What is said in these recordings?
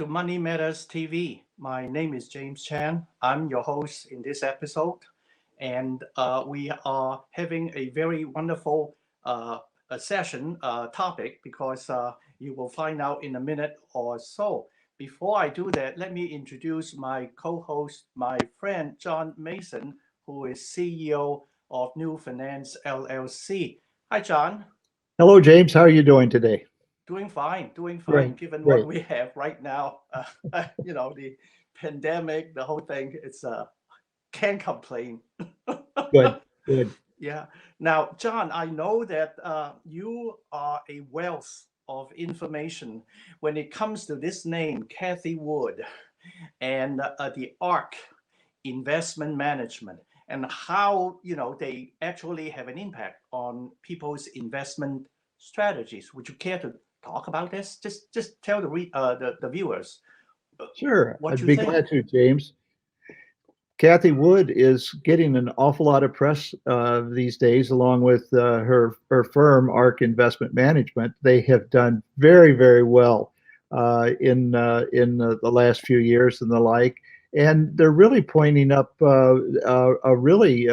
to Money Matters TV. My name is James Chan. I'm your host in this episode, and we are having a very wonderful a session topic because you will find out in a minute or so. Before I do that, let me introduce my co-host, my friend John Mason, who is CEO of New Finance LLC. Hi, John. Hello, James. How are you doing today? Doing fine, Great, given what great. we have right now. The pandemic, the whole thing, can't complain. Good, good. Yeah. Now, John, I know that you are a wealth of information when it comes to this name, Kathy Wood, and the ARC investment management, and how they actually have an impact on people's investment strategies. Would you care to talk about this? Just tell the viewers Sure. what I'd you be think. glad to, James. Kathy Wood is getting an awful lot of press these days, along with her firm, ARC Investment Management. They have done very, very well in the last few years and the like, and they're really pointing up a really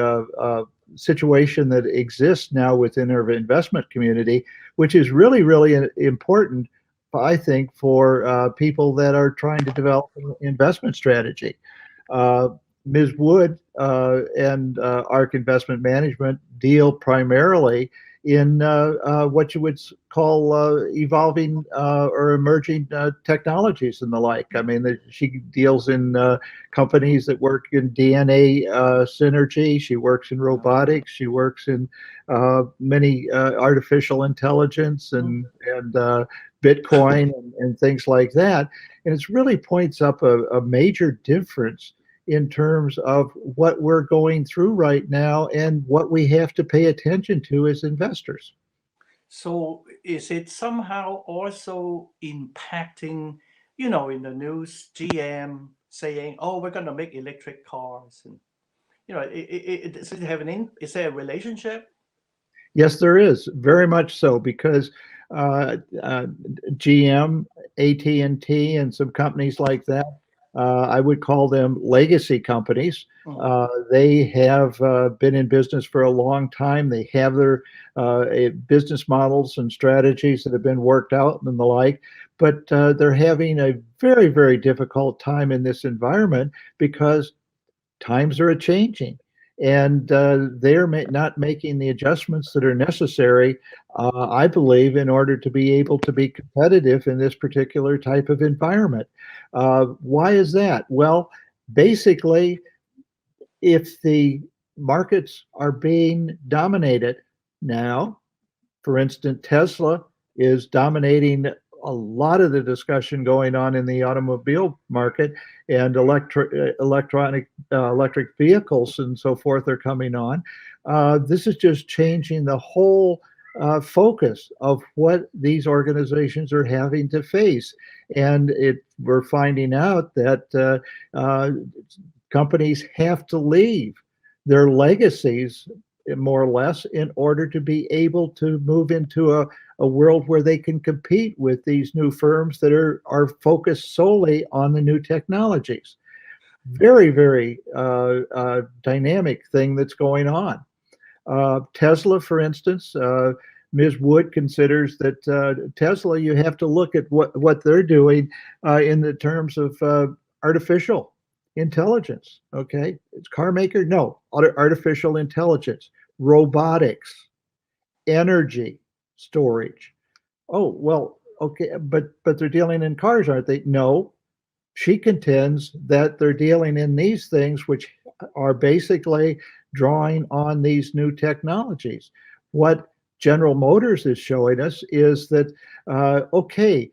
situation that exists now within our investment community, which is really, really important, I think, for people that are trying to develop an investment strategy. Uh, Ms. Wood and ARC Investment Management deal primarily in what you would call evolving or emerging technologies and the like. I mean, she deals in companies that work in DNA synergy. She works in Yeah. robotics. She works in many artificial intelligence Mm. and Bitcoin and things like that. And it really points up a major difference in terms of what we're going through right now and what we have to pay attention to as investors. So is it somehow also impacting, in the news, GM saying, "Oh, we're going to make electric cars," and does it have is there a relationship? Yes, there is very much so because uh, uh, GM, AT&T, and T, and some companies like that, I would call them legacy companies. Mm. They have been in business for a long time. They have their business models and strategies that have been worked out and the like, but they're having a very, very difficult time in this environment because times are a changing and they're not making the adjustments that are necessary, I believe, in order to be able to be competitive in this particular type of environment. Why is that? Well, basically, if the markets are being dominated now, for instance, Tesla is dominating a lot of the discussion going on in the automobile market, and electric vehicles and so forth are coming on. This is just changing the whole focus of what these organizations are having to face, and we're finding out that companies have to leave their legacies more or less in order to be able to move into a world where they can compete with these new firms that are focused solely on the new technologies. Very, very dynamic thing that's going on. Tesla, for instance, Ms. Wood considers that Tesla, you have to look at what they're doing in the terms of artificial intelligence. Okay, it's car maker, no, artificial intelligence, robotics, energy storage. Oh well, okay, but they're dealing in cars, aren't they? No, she contends that they're dealing in these things which are basically drawing on these new technologies. What General Motors is showing us is that, okay,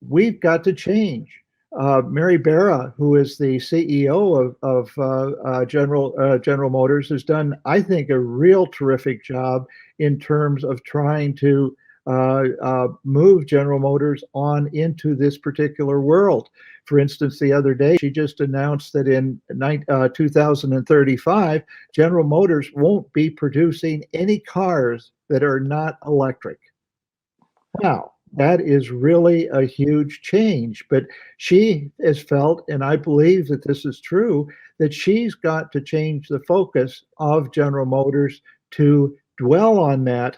we've got to change. Mary Barra, who is the CEO of General Motors, has done, I think, a real terrific job in terms of trying to move General Motors on into this particular world. For instance, the other day, she just announced that in 2035, General Motors won't be producing any cars that are not electric. Wow, that is really a huge change. But she has felt, and I believe that this is true, that she's got to change the focus of General Motors to dwell on that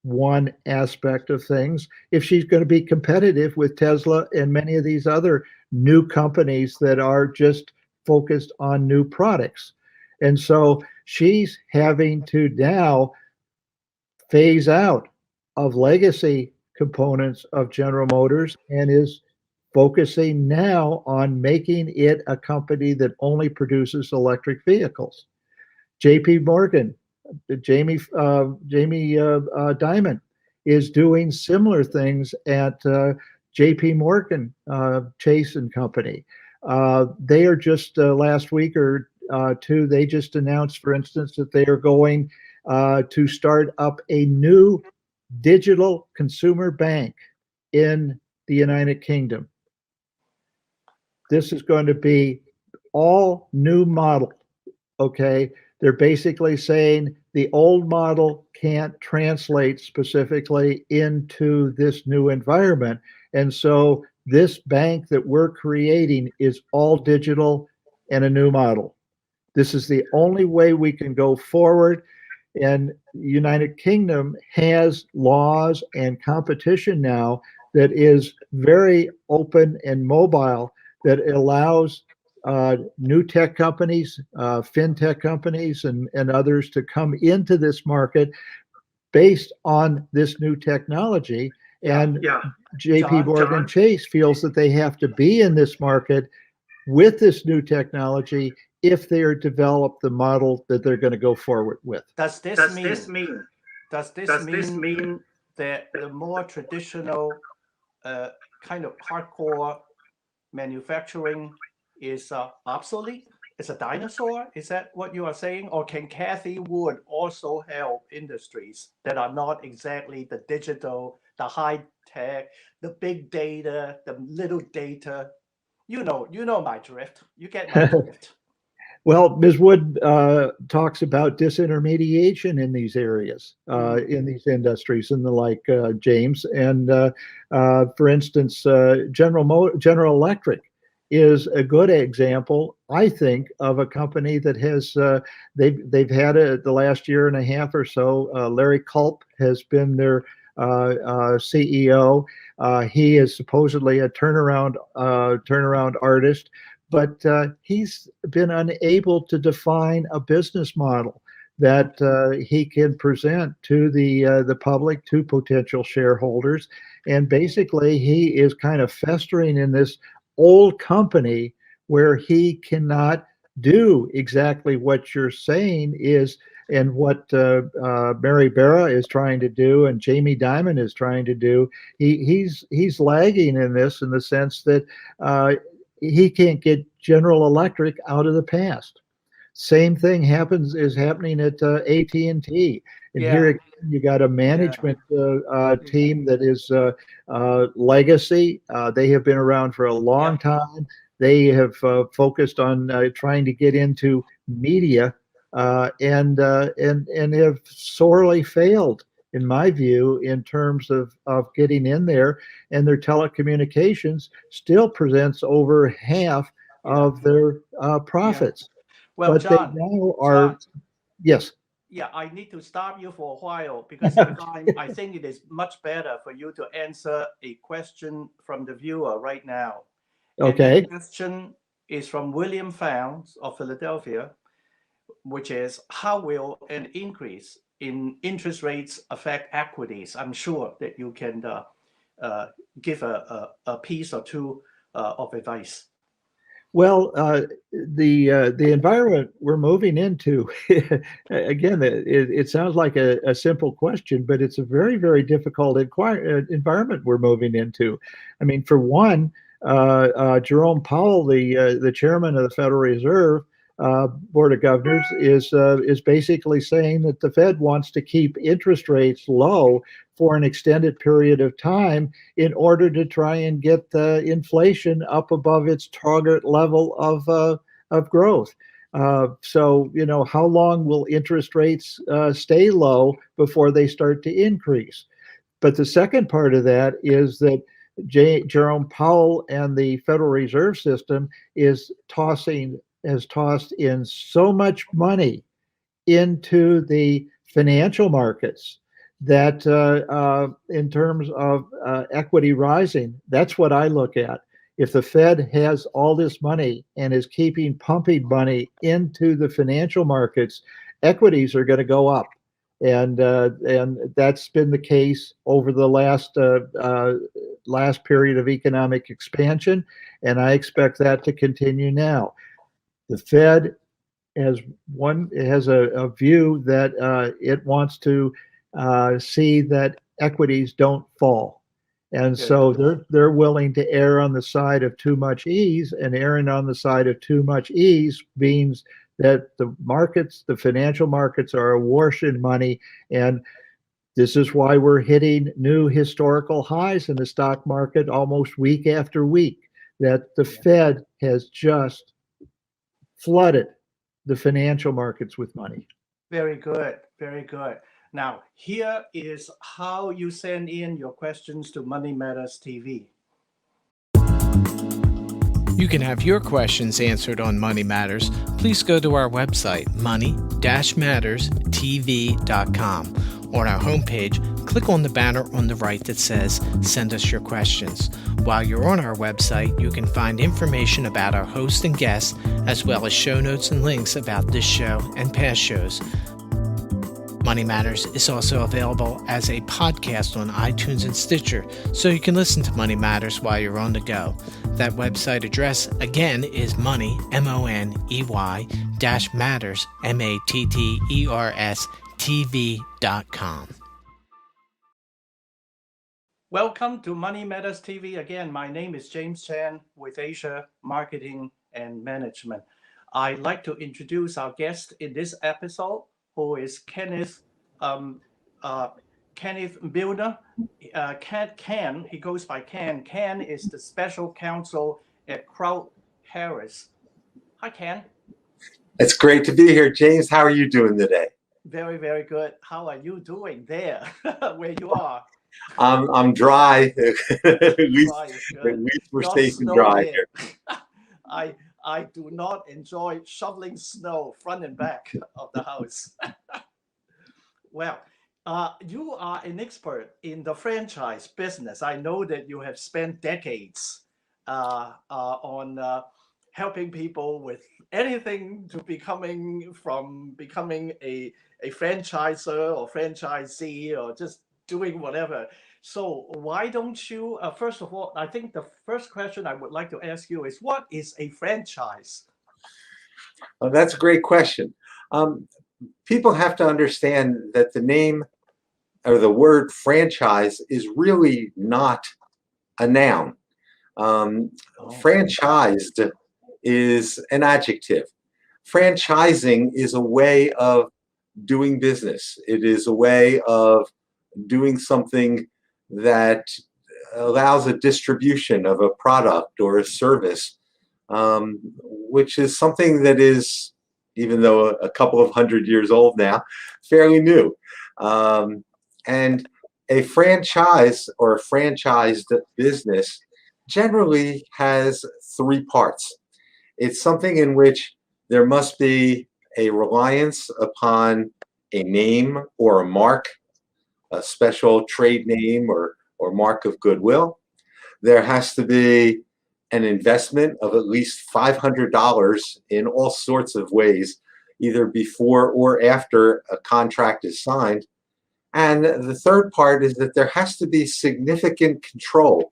one aspect of things if she's going to be competitive with Tesla and many of these other new companies that are just focused on new products. And so she's having to now phase out of legacy components of General Motors and is focusing now on making it a company that only produces electric vehicles. JP Morgan, Jamie Dimon is doing similar things at JP Morgan Chase and Company. They are just last week or two, they just announced, for instance, that they are going to start up a new digital consumer bank in the United Kingdom. This is going to be all new model. Okay. They're basically saying the old model can't translate specifically into this new environment. And so this bank that we're creating is all digital and a new model. This is the only way we can go forward. And the United Kingdom has laws and competition now that is very open and mobile, that allows new tech companies, fintech companies, and others to come into this market based on this new technology. And JP Morgan Chase feels that they have to be in this market with this new technology if they are develop the model that they're going to go forward with. Does this mean that the more traditional kind of hardcore manufacturing is obsolete? It's a dinosaur? Is that what you are saying? Or can Cathy Wood also help industries that are not exactly the digital, the high tech, the big data, the little data? You know my drift. You get my drift. Well, Ms. Wood talks about disintermediation in these areas, in these industries and the like, James. And for instance, General Electric is a good example, I think, of a company that has they've had the last year and a half or so. Larry Culp has been their CEO. He is supposedly a turnaround artist, but he's been unable to define a business model that he can present to the public, to potential shareholders. And basically, he is kind of festering in this old company where he cannot do exactly what you're saying is, and what Mary Barra is trying to do and Jamie Dimon is trying to do. He's lagging in this, in the sense that he can't get General Electric out of the past. Same thing is happening at AT&T. And here again, you got a management team that is legacy. They have been around for a long time. They have focused on trying to get into media and have sorely failed, in my view, in terms of getting in there. And their telecommunications still presents over half of their profits. Well, but John, they now are, John, yes. Yeah, I need to stop you for a while because I think it is much better for you to answer a question from the viewer right now. Okay. And the question is from William Founds of Philadelphia, which is, how will an increase in interest rates affect equities? I'm sure that you can give a piece or two of advice. Well, the environment we're moving into, again, it sounds like a simple question, but it's a very, very difficult environment we're moving into. I mean, for one, Jerome Powell, the chairman of the Federal Reserve Board of Governors, is basically saying that the Fed wants to keep interest rates low for an extended period of time in order to try and get the inflation up above its target level of growth. So, how long will interest rates stay low before they start to increase? But the second part of that is that Jerome Powell and the Federal Reserve System has tossed in so much money into the financial markets that in terms of equity rising, that's what I look at. If the Fed has all this money and is keeping pumping money into the financial markets, equities are going to go up. And that's been the case over the last period of economic expansion, and I expect that to continue now. The Fed has a view that it wants to see that equities don't fall, and so they're willing to err on the side of too much ease, and erring on the side of too much ease means that the financial markets are awash in money, and this is why we're hitting new historical highs in the stock market almost week after week, that the Fed has just flooded the financial markets with money. Very good. Very good. Now, here is how you send in your questions to Money Matters TV. You can have your questions answered on Money Matters. Please go to our website, money-matterstv.com. On our homepage, click on the banner on the right that says, Send us your questions. While you're on our website, you can find information about our host and guests, as well as show notes and links about this show and past shows. Money Matters is also available as a podcast on iTunes and Stitcher, so you can listen to Money Matters while you're on the go. That website address, again, is money, MONEY, -matters, MATTERS, TV.com. Welcome to Money Matters TV. Again, my name is James Chan with Asia Marketing and Management. I'd like to introduce our guest in this episode, who is Kenneth Milner. Ken, he goes by Ken. Ken is the special counsel at Kraut Harris. Hi, Ken. It's great to be here, James. How are you doing today? Very, very good. How are you doing there, where you are? I'm dry. at least we're Not safe and dry here. here. I do not enjoy shoveling snow front and back of the house. Well, you are an expert in the franchise business. I know that you have spent decades on helping people with anything to becoming a franchisor or franchisee or just doing whatever. So why don't you, first of all, I think the first question I would like to ask you is, what is a franchise? Well, that's a great question. People have to understand that the name or the word franchise is really not a noun. Franchised is an adjective. Franchising is a way of doing business. It is a way of doing something that allows a distribution of a product or a service, which is something that is, even though a couple of 100 years old now, fairly new. And a franchise or a franchised business generally has three parts. It's something in which there must be a reliance upon a name or a mark, a special trade name or mark of goodwill. There has to be an investment of at least $500 in all sorts of ways, either before or after a contract is signed. And the third part is that there has to be significant control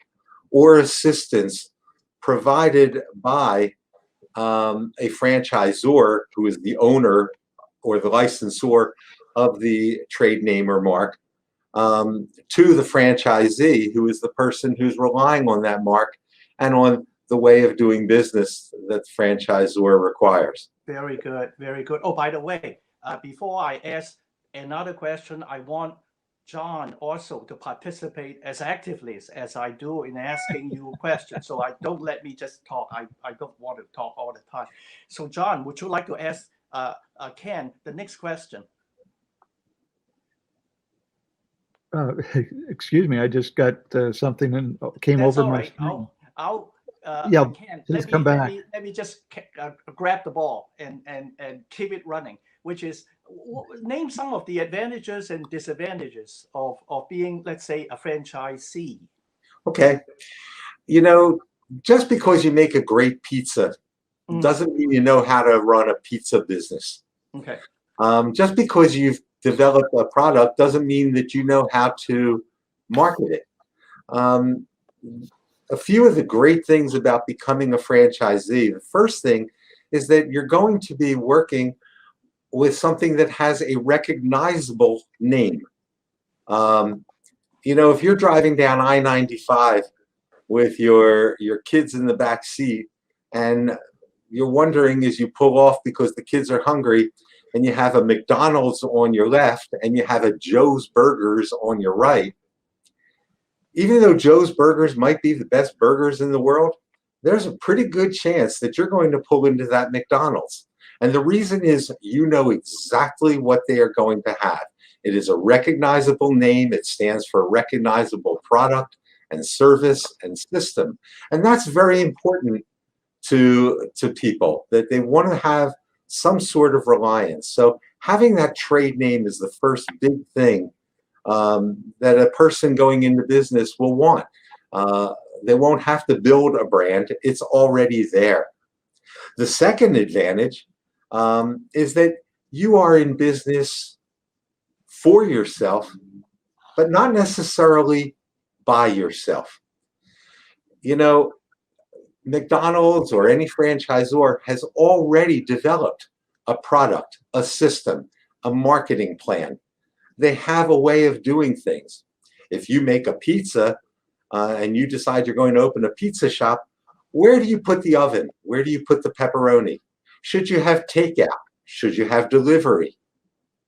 or assistance provided by a franchisor, who is the owner or the licensor of the trade name or mark, to the franchisee, who is the person who's relying on that mark and on the way of doing business that the franchisor requires. Very good, very good. Oh, by the way, before I ask another question, I want John also to participate as actively as I do in asking you questions. So I don't let me just talk. I don't want to talk all the time. So John, would you like to ask Ken the next question? Uh, excuse me, I just got something and came That's over all my right. screen. I'll Yeah, Ken, please come back. let me just grab the ball and keep it running. Which is name some of the advantages and disadvantages of being, let's say, a franchisee. Okay. You know, just because you make a great pizza Mm, doesn't mean you know how to run a pizza business. okay. Just because you've developed a product doesn't mean that you know how to market it. Um, a few of the great things about becoming a franchisee, the first thing is that you're going to be working with something that has a recognizable name. Um, if you're driving down I-95 with your kids in the back seat, and you're wondering as you pull off because the kids are hungry, and you have a McDonald's on your left and you have a Joe's Burgers on your right, even though Joe's Burgers might be the best burgers in the world, there's a pretty good chance that you're going to pull into that McDonald's. And the reason is you know exactly what they are going to have. It is a recognizable name. It stands for a recognizable product and service and system. And that's very important to people, that they want to have some sort of reliance. So having that trade name is the first big thing that a person going into business will want. They won't have to build a brand. It's already there. The second advantage is that you are in business for yourself, but not necessarily by yourself. McDonald's or any franchisor has already developed a product, a system, a marketing plan. They have a way of doing things. If you make a pizza and you decide you're going to open a pizza shop, where do you put the oven? Where do you put the pepperoni? Should you have takeout? Should you have delivery?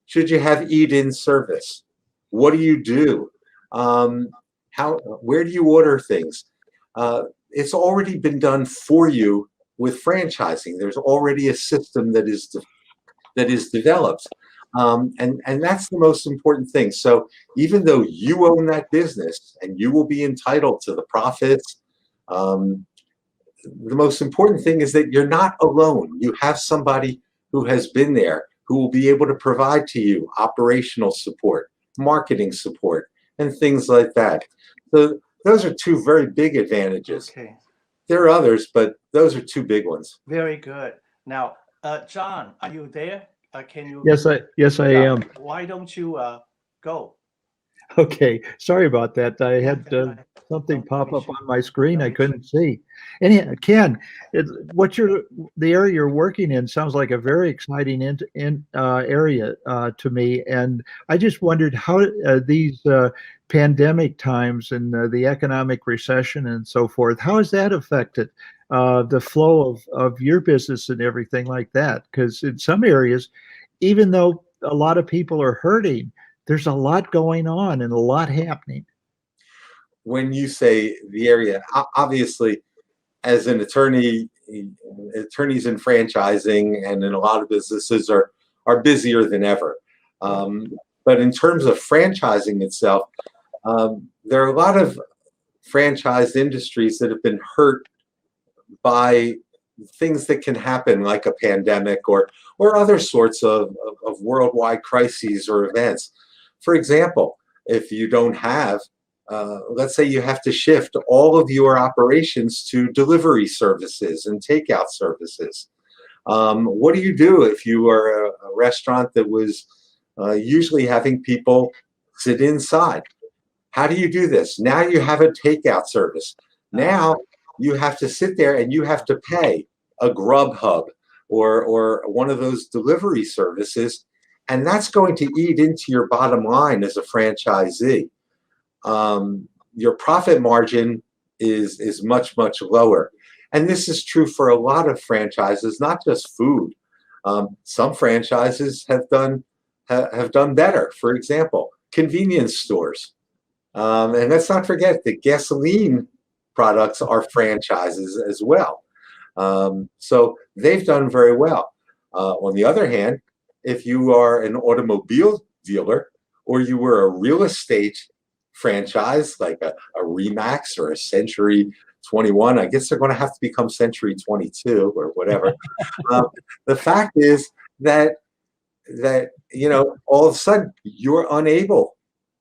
Should you have eat-in service? What do you do? Where do you order things? It's already been done for you with franchising. There's already a system that is developed. And that's the most important thing. So even though you own that business and you will be entitled to the profits, the most important thing is that you're not alone. You have somebody who has been there, who will be able to provide to you operational support, marketing support, and things like that. So those are two very big advantages. Okay. There are others, but those are two big ones. Very good. Now, John, are you there? Can you? Yes, I am. Why don't you go? Okay, sorry about that. I had something pop up on my screen I couldn't see. And Ken, the area you're working in sounds like a very exciting area to me. And I just wondered how these pandemic times and the economic recession and so forth, how has that affected the flow of your business and everything like that? Because in some areas, even though a lot of people are hurting, there's a lot going on and a lot happening. When you say the area, obviously, as an attorney, attorneys in franchising and in a lot of businesses are busier than ever. But in terms of franchising itself, there are a lot of franchised industries that have been hurt by things that can happen, like a pandemic or other sorts of worldwide crises or events. For example, if you don't have, let's say you have to shift all of your operations to delivery services and takeout services. What do you do if you are a restaurant that was usually having people sit inside? How do you do this? Now you have a takeout service. Now you have to sit there and you have to pay a Grubhub or one of those delivery services, and that's going to eat into your bottom line as a franchisee. Your profit margin is much, much lower. And this is true for a lot of franchises, not just food. Some franchises have done better. For example, convenience stores. And let's not forget that gasoline products are franchises as well. So they've done very well. On the other hand, if you are an automobile dealer or you were a real estate franchise like a Remax or a Century 21. I guess they're going to have to become Century 22 or whatever. The fact is that all of a sudden you're unable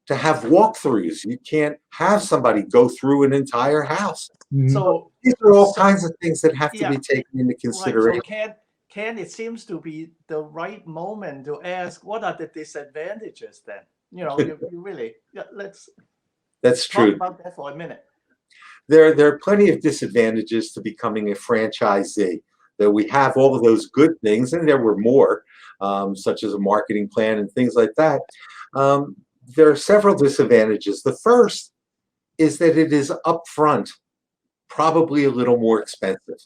to have walkthroughs. You can't have somebody go through an entire house. So these are all kinds of things that have to be taken into right. consideration. So Ken, it seems to be the right moment to ask, what are the disadvantages then? You really, That's talk true. about that for a minute. There are plenty of disadvantages to becoming a franchisee. That we have all of those good things, and there were more, such as a marketing plan and things like that. There are several disadvantages. The first is that it is upfront, probably a little more expensive.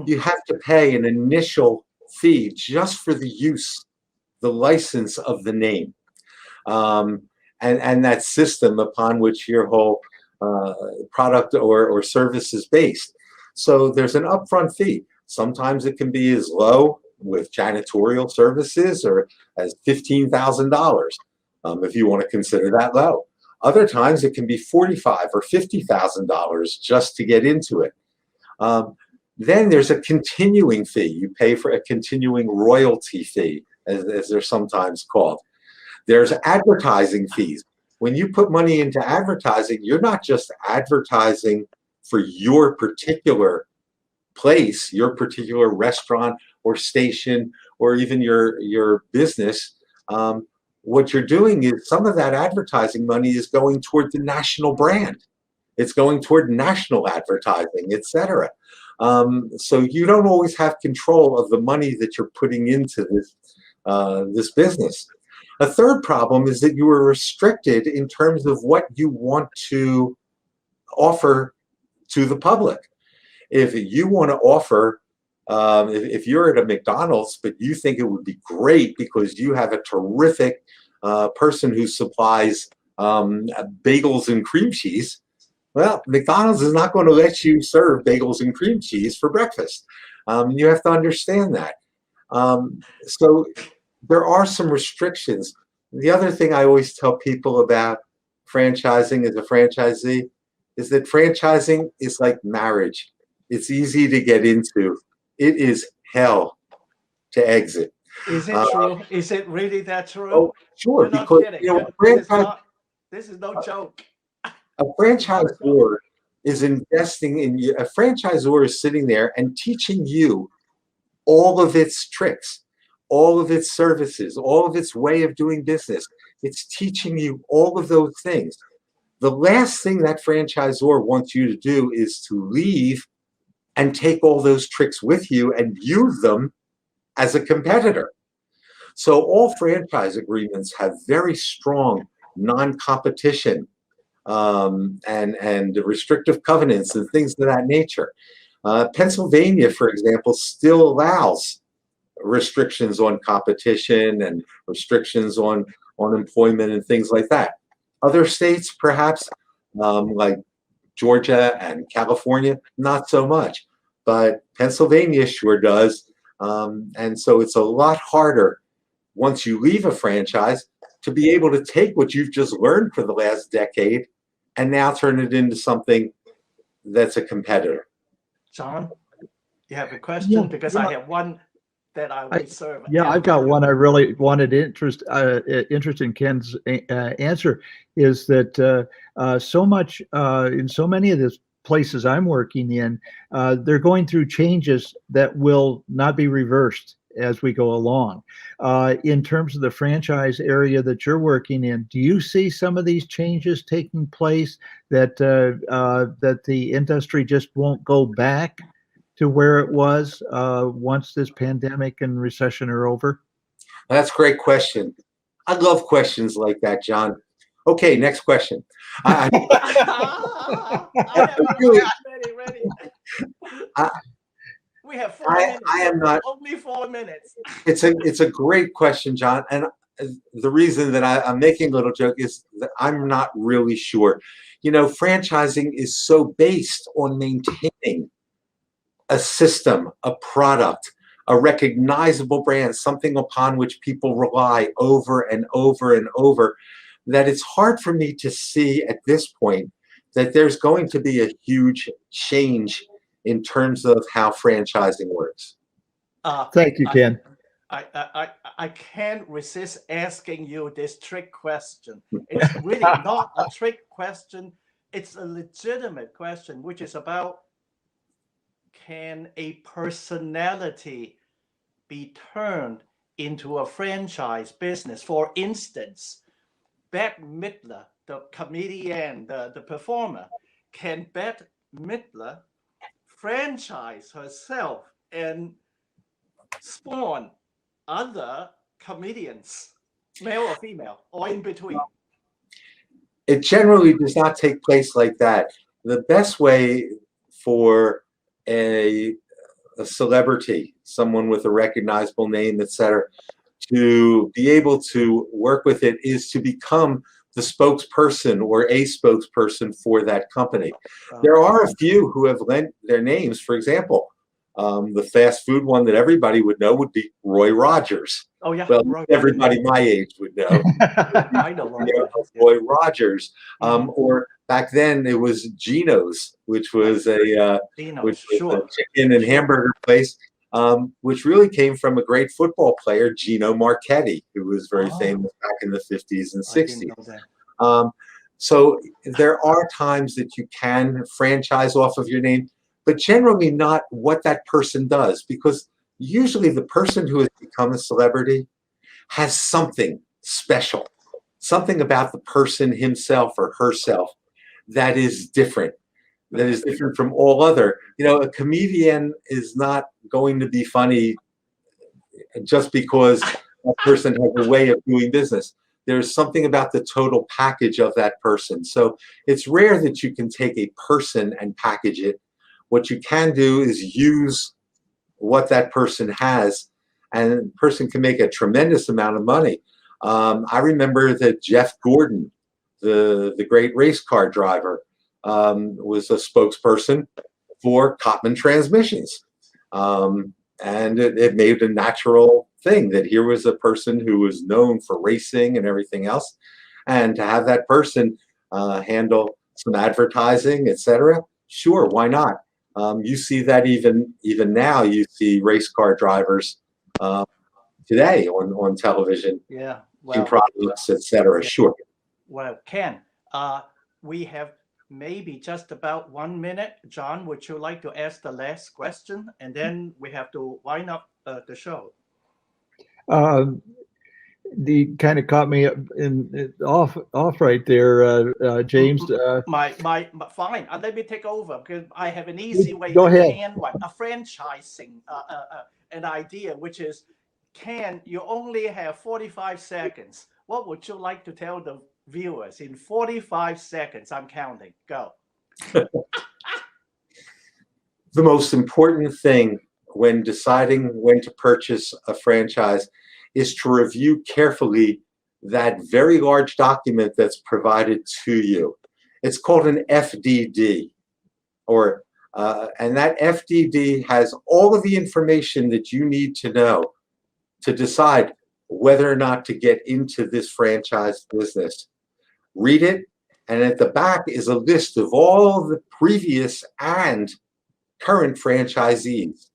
You have to pay an initial fee just for the use, the license of the name, and that system upon which your whole product or service is based. So there's an upfront fee. Sometimes it can be as low with janitorial services or as $15,000 if you want to consider that low. Other times it can be $45,000 or $50,000 just to get into it. Then there's a continuing fee. You pay for a continuing royalty fee, as they're sometimes called. There's advertising fees. When you put money into advertising, you're not just advertising for your particular place, your particular restaurant or station, or even your business. What you're doing is some of that advertising money is going toward the national brand. It's going toward national advertising, etc. So you don't always have control of the money that you're putting into this business. A third problem is that you are restricted in terms of what you want to offer to the public. If you want to offer, if you're at a McDonald's, but you think it would be great because you have a terrific person who supplies bagels and cream cheese, well, McDonald's is not going to let you serve bagels and cream cheese for breakfast. You have to understand that. So there are some restrictions. The other thing I always tell people about franchising as a franchisee is that franchising is like marriage. It's easy to get into. It is hell to exit. Is it true? Is it really that true? Oh, sure, You're not because kidding. This is no joke. A franchisor is investing in you. A franchisor is sitting there and teaching you all of its tricks, all of its services, all of its way of doing business. It's teaching you all of those things. The last thing that franchisor wants you to do is to leave and take all those tricks with you and use them as a competitor. So all franchise agreements have very strong non-competition and restrictive covenants and things of that nature. Pennsylvania, for example, still allows restrictions on competition and restrictions on employment and things like that. Other states, perhaps, like Georgia and California, not so much. But Pennsylvania sure does. And so it's a lot harder once you leave a franchise to be able to take what you've just learned for the last decade and now turn it into something that's a competitor. John, you have a question? Because I have one that I will serve. Yeah, I've got one I really wanted interest in Ken's answer is that so much in so many of these places I'm working in, they're going through changes that will not be reversed as we go along. In terms of the franchise area that you're working in, do you see some of these changes taking place that that the industry just won't go back to where it was once this pandemic and recession are over? That's a great question. I love questions like that, John. Okay, next question. Ready. We have 4 minutes. I am not. Only 4 minutes. It's a great question, John. And the reason that I'm making a little joke is that I'm not really sure. You know, franchising is so based on maintaining a system, a product, a recognizable brand, something upon which people rely over and over and over. that it's hard for me to see at this point that there's going to be a huge change in terms of how franchising works. Thank you, Ken. I can't resist asking you this trick question. It's really not a trick question. It's a legitimate question, which is about, can a personality be turned into a franchise business? For instance, Bette Midler, the comedian, the performer, can Bette Midler franchise herself and spawn other comedians, male or female, or in between? It generally does not take place like that. The best way for a celebrity, someone with a recognizable name, etc., to be able to work with it is to become the spokesperson or a spokesperson for that company. There are a few who have lent their names. For example, the fast food one that everybody would know would be Roy Rogers. Oh yeah, well, everybody my age would know. I know Roy Rogers. Or back then it was Geno's, which was a chicken and hamburger place, which really came from a great football player, Gino Marchetti, who was very famous back in the 50s and 60s. So there are times that you can franchise off of your name, but generally not what that person does, because usually the person who has become a celebrity has something special, something about the person himself or herself that is different, from all other. You know, a comedian is not going to be funny just because a person has a way of doing business. There's something about the total package of that person. So it's rare that you can take a person and package it. What you can do is use what that person has, and the person can make a tremendous amount of money. I remember that Jeff Gordon, the great race car driver, was a spokesperson for Cotman Transmissions. And it made a natural thing that here was a person who was known for racing and everything else. And to have that person handle some advertising, etc., sure, why not? You see that even now, you see race car drivers today on television, in products, etc. Sure. Well, Ken, we have maybe just about 1 minute. John, would you like to ask the last question, and then we have to wind up the show? The kind of caught me off right there, James. My fine. Let me take over, because I have an easy way. Go ahead. A franchising an idea, which is, Ken, you only have 45 seconds. What would you like to tell the viewers in 45 seconds? I'm counting. Go. The most important thing when deciding when to purchase a franchise is to review carefully that very large document that's provided to you. It's called an FDD, and that FDD has all of the information that you need to know to decide whether or not to get into this franchise business. Read it, and at the back is a list of all the previous and current franchisees.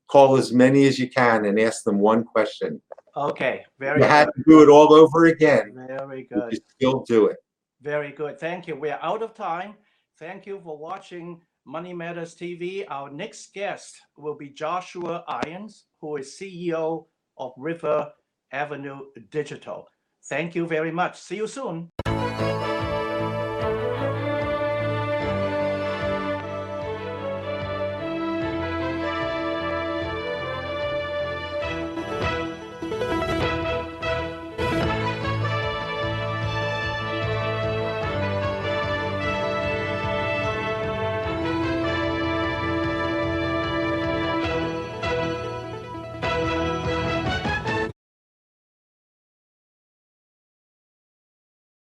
Call as many as you can and ask them one question. Okay, very good. You had good. to do it all over again. Very good. You still do it. Very good. Thank you. We're out of time. Thank you for watching Money Matters TV. Our next guest will be Joshua Irons, who is CEO of River Avenue Digital. Thank you very much. See you soon.